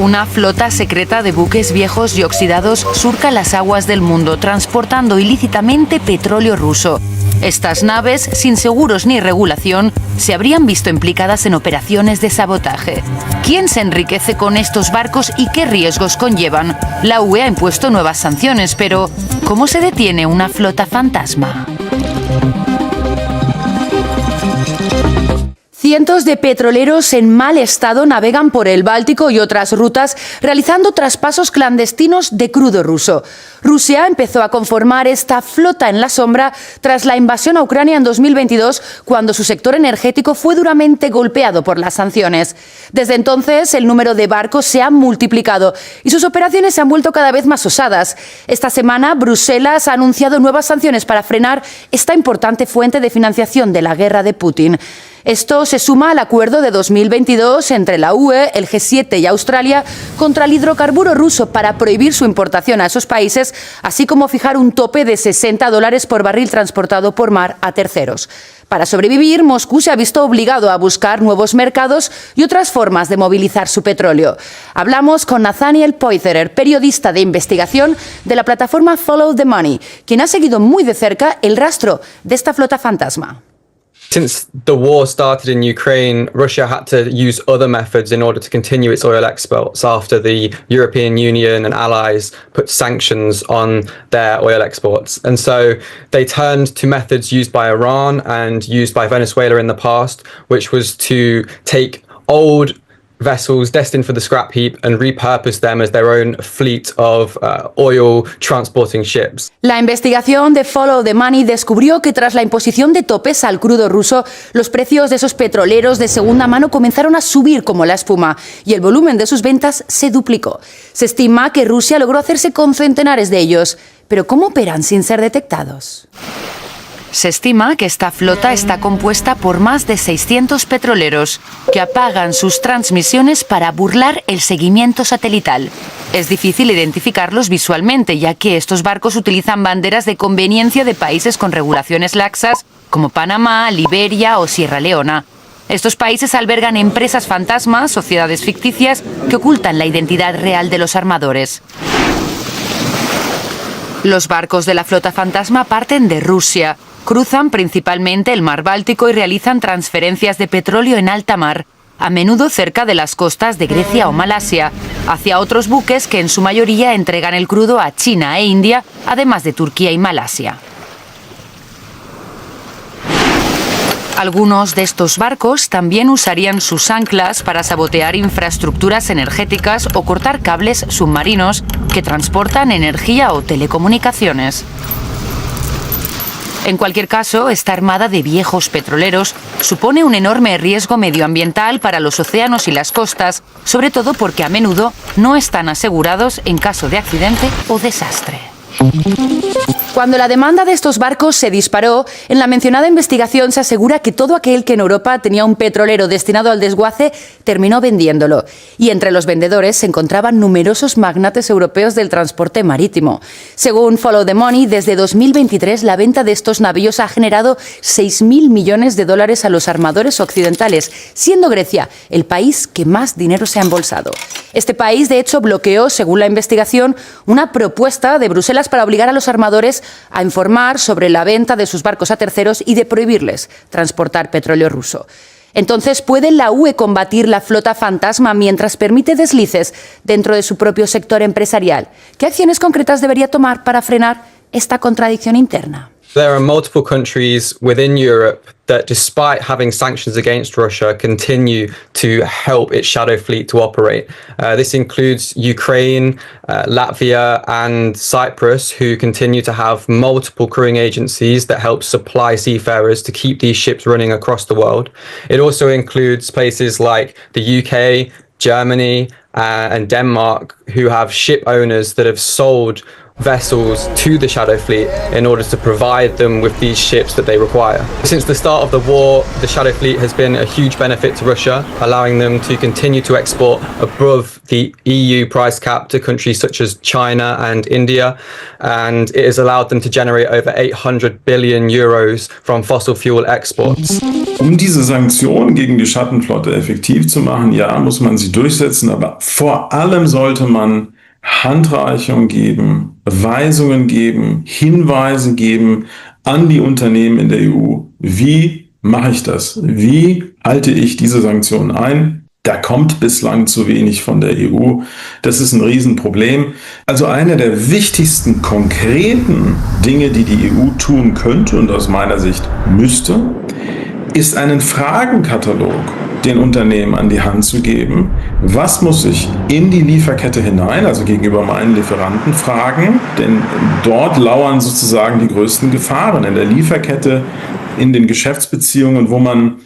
una flota secreta de buques viejos y oxidados surca las aguas del mundo, transportando ilícitamente petróleo ruso. Estas naves, sin seguros ni regulación, se habrían visto implicadas en operaciones de sabotaje. ¿Quién se enriquece con estos barcos y qué riesgos conllevan? La UE ha impuesto nuevas sanciones, pero ¿cómo se detiene una flota fantasma? Cientos de petroleros en mal estado navegan por el Báltico y otras rutas realizando traspasos clandestinos de crudo ruso. Rusia empezó a conformar esta flota en la sombra tras la invasión a Ucrania en 2022, cuando su sector energético fue duramente golpeado por las sanciones. Desde entonces, el número de barcos se ha multiplicado y sus operaciones se han vuelto cada vez más osadas. Esta semana, Bruselas ha anunciado nuevas sanciones para frenar esta importante fuente de financiación de la guerra de Putin. Esto se suma al acuerdo de 2022 entre la UE, el G7 y Australia contra el hidrocarburo ruso para prohibir su importación a esos países, así como fijar un tope de $60 por barril transportado por mar a terceros. Para sobrevivir, Moscú se ha visto obligado a buscar nuevos mercados y otras formas de movilizar su petróleo. Hablamos con Nathaniel Poitras, periodista de investigación de la plataforma Follow the Money, quien ha seguido muy de cerca el rastro de esta flota fantasma. Since the war started in Ukraine, Russia had to use other methods in order to continue its oil exports after the European Union and allies put sanctions on their oil exports. And so they turned to methods used by Iran and used by Venezuela in the past, which was to take old vessels destined for the scrap heap and repurpose them as their own fleet of oil transporting ships. La investigación de Follow the Money descubrió que tras la imposición de topes al crudo ruso, los precios de esos petroleros de segunda mano comenzaron a subir como la espuma y el volumen de sus ventas se duplicó. Se estima que Rusia logró hacerse con centenares de ellos, pero ¿cómo operan sin ser detectados? Se estima que esta flota está compuesta por más de 600 petroleros que apagan sus transmisiones para burlar el seguimiento satelital. Es difícil identificarlos visualmente, ya que estos barcos utilizan banderas de conveniencia de países con regulaciones laxas como Panamá, Liberia o Sierra Leona. Estos países albergan empresas fantasmas, sociedades ficticias, que ocultan la identidad real de los armadores. Los barcos de la flota fantasma parten de Rusia, cruzan principalmente el mar Báltico y realizan transferencias de petróleo en alta mar, a menudo cerca de las costas de Grecia o Malasia, hacia otros buques que en su mayoría entregan el crudo a China e India, además de Turquía y Malasia. Algunos de estos barcos también usarían sus anclas para sabotear infraestructuras energéticas o cortar cables submarinos que transportan energía o telecomunicaciones. En cualquier caso, esta armada de viejos petroleros supone un enorme riesgo medioambiental para los océanos y las costas, sobre todo porque a menudo no están asegurados en caso de accidente o desastre. Cuando la demanda de estos barcos se disparó, en la mencionada investigación se asegura que todo aquel que en Europa tenía un petrolero destinado al desguace terminó vendiéndolo. Y entre los vendedores se encontraban numerosos magnates europeos del transporte marítimo. Según Follow the Money, desde 2023 la venta de estos navíos ha generado 6.000 millones de dólares a los armadores occidentales, siendo Grecia el país que más dinero se ha embolsado. Este país, de hecho, bloqueó, según la investigación, una propuesta de Bruselas para obligar a los armadores a informar sobre la venta de sus barcos a terceros y de prohibirles transportar petróleo ruso. Entonces, ¿puede la UE combatir la flota fantasma mientras permite deslices dentro de su propio sector empresarial? ¿Qué acciones concretas debería tomar para frenar esta contradicción interna? There are multiple countries within Europe that, despite having sanctions against Russia, continue to help its shadow fleet to operate. This includes Ukraine, Latvia, and Cyprus, who continue to have multiple crewing agencies that help supply seafarers to keep these ships running across the world. It also includes places like the UK, Germany, and Denmark, who have ship owners that have sold vessels to the Shadow Fleet in order to provide them with these ships that they require. Since the start of the war, the Shadow Fleet has been a huge benefit to Russia, allowing them to continue to export above the EU price cap to countries such as China and India, and it has allowed them to generate over 800 billion euros from fossil fuel exports. Um diese Sanktionen gegen die Schattenflotte effektiv zu machen, ja, muss man sie durchsetzen, aber vor allem sollte man Handreichung geben, Weisungen geben, Hinweise geben an die Unternehmen in der EU. Wie mache ich das? Wie halte ich diese Sanktionen ein? Da kommt bislang zu wenig von der EU. Das ist ein Riesenproblem. Also eine der wichtigsten konkreten Dinge, die die EU tun könnte und aus meiner Sicht müsste, ist einen Fragenkatalog den Unternehmen an die Hand zu geben. Was muss ich in die Lieferkette hinein, also gegenüber meinen Lieferanten, fragen? Denn dort lauern sozusagen die größten Gefahren in der Lieferkette, in den Geschäftsbeziehungen, wo man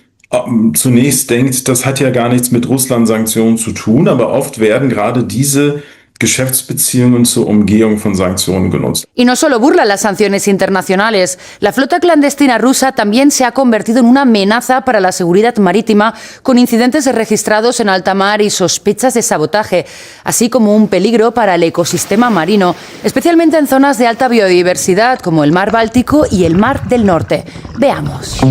zunächst denkt, das hat ja gar nichts mit Russland-Sanktionen zu tun, aber oft werden gerade diese Geschäftsbeziehungen zur Umgehung von Sanktionen genutzt. Y no solo burla las sanciones internacionales, la flota clandestina rusa también se ha convertido en una amenaza para la seguridad marítima, con incidentes registrados en alta mar y sospechas de sabotaje, así como un peligro para el ecosistema marino, especialmente en zonas de alta biodiversidad como el mar Báltico y el mar del Norte. Veamos.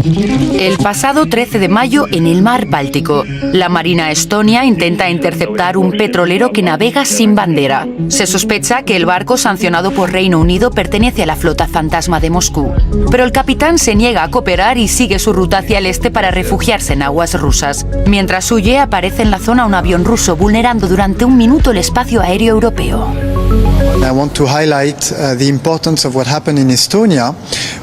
El pasado 13 de mayo, en el mar Báltico, la Marina estonia intenta interceptar un petrolero que navega sin bandera. Se sospecha que el barco sancionado por Reino Unido pertenece a la flota fantasma de Moscú. Pero el capitán se niega a cooperar y sigue su ruta hacia el este para refugiarse en aguas rusas. Mientras huye, aparece en la zona un avión ruso vulnerando durante un minuto el espacio aéreo europeo. I want to highlight the importance of what happened in Estonia,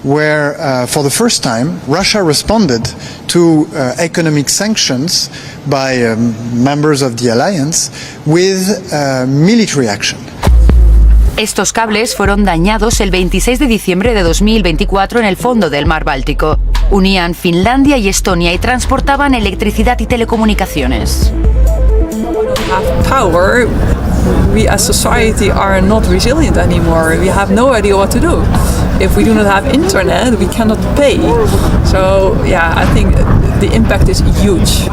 where for the first time Russia responded to economic sanctions by members of the alliance with military action. Estos cables fueron dañados el 26 de diciembre de 2024 en el fondo del mar Báltico. Unían Finlandia y Estonia y transportaban electricidad y telecomunicaciones. Power, we as society are not resilient anymore. We have no idea what to do. If we do not have internet, we cannot pay. So, yeah, I think the impact is huge.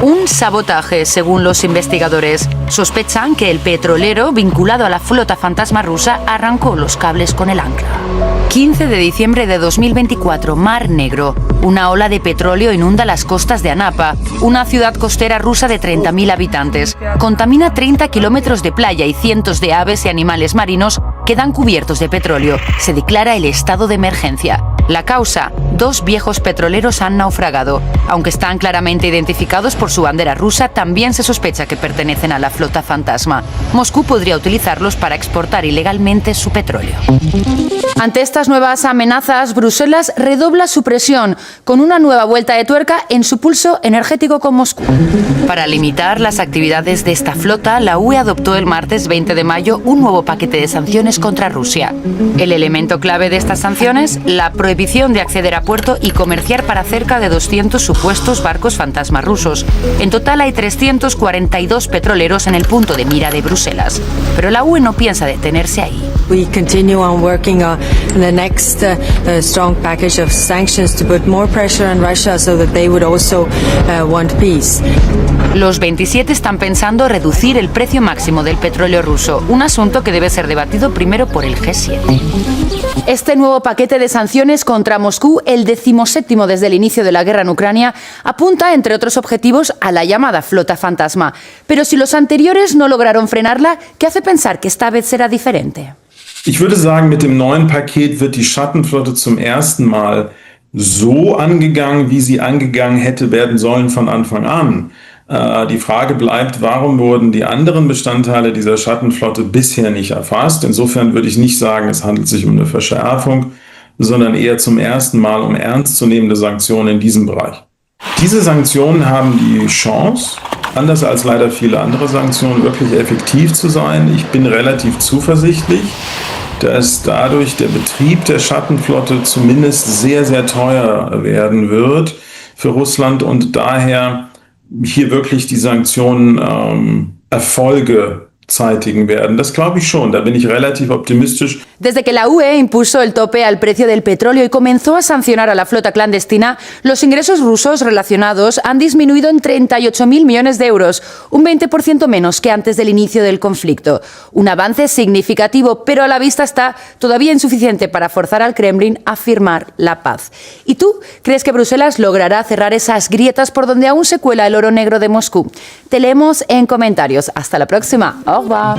Un sabotaje, según los investigadores. Sospechan que el petrolero vinculado a la flota fantasma rusa arrancó los cables con el ancla. 15 de diciembre de 2024, Mar Negro. Una ola de petróleo inunda las costas de Anapa, una ciudad costera rusa de 30.000 habitantes. Contamina 30 kilómetros de playa y cientos de aves y animales marinos quedan cubiertos de petróleo. Se declara el estado de emergencia. La causa: 2 viejos petroleros han naufragado. Aunque están claramente identificados por su bandera rusa, también se sospecha que pertenecen a la flota fantasma. Moscú podría utilizarlos para exportar ilegalmente su petróleo. Ante estas nuevas amenazas, Bruselas redobla su presión con una nueva vuelta de tuerca en su pulso energético con Moscú. Para limitar las actividades de esta flota, la UE adoptó el martes 20 de mayo un nuevo paquete de sanciones contra Rusia. El elemento clave de estas sanciones: la prohibición de acceder a puerto y comerciar para cerca de 200 supuestos barcos fantasma rusos. En total hay 342 petroleros en el punto de mira de Bruselas. Pero la UE no piensa detenerse ahí. We continue on working on the next strong package of sanctions to put more pressure on Russia so that they would also want peace. Los 27 están pensando reducir el precio máximo del petróleo ruso, un asunto que debe ser debatido primero por el G7. Este nuevo paquete de sanciones contra Moscú, el 17º desde el inicio de la guerra en Ucrania, apunta, entre otros objetivos, a la llamada flota fantasma. Pero si los anteriores no lograron frenarla, ¿qué hace pensar que esta vez será diferente? Ich würde sagen, mit dem neuen Paket wird die Schattenflotte zum ersten Mal so angegangen, wie sie angegangen hätte werden sollen von Anfang an. Die Frage bleibt, warum wurden die anderen Bestandteile dieser Schattenflotte bisher nicht erfasst? Insofern würde ich nicht sagen, es handelt sich um eine Verschärfung, sondern eher zum ersten Mal um ernstzunehmende Sanktionen in diesem Bereich. Diese Sanktionen haben die Chance, anders als leider viele andere Sanktionen, wirklich effektiv zu sein. Ich bin relativ zuversichtlich, dass dadurch der Betrieb der Schattenflotte zumindest sehr, sehr teuer werden wird für Russland und daher hier wirklich die Sanktionen Erfolge zeitigen werden. Das glaube ich schon, da bin ich relativ optimistisch. Desde que la UE impuso el tope al precio del petróleo y comenzó a sancionar a la flota clandestina, los ingresos rusos relacionados han disminuido en 38.000 millones de euros, un 20% menos que antes del inicio del conflicto. Un avance significativo, pero a la vista está todavía insuficiente para forzar al Kremlin a firmar la paz. ¿Y tú crees que Bruselas logrará cerrar esas grietas por donde aún se cuela el oro negro de Moscú? Te leemos en comentarios. Hasta la próxima. Au revoir.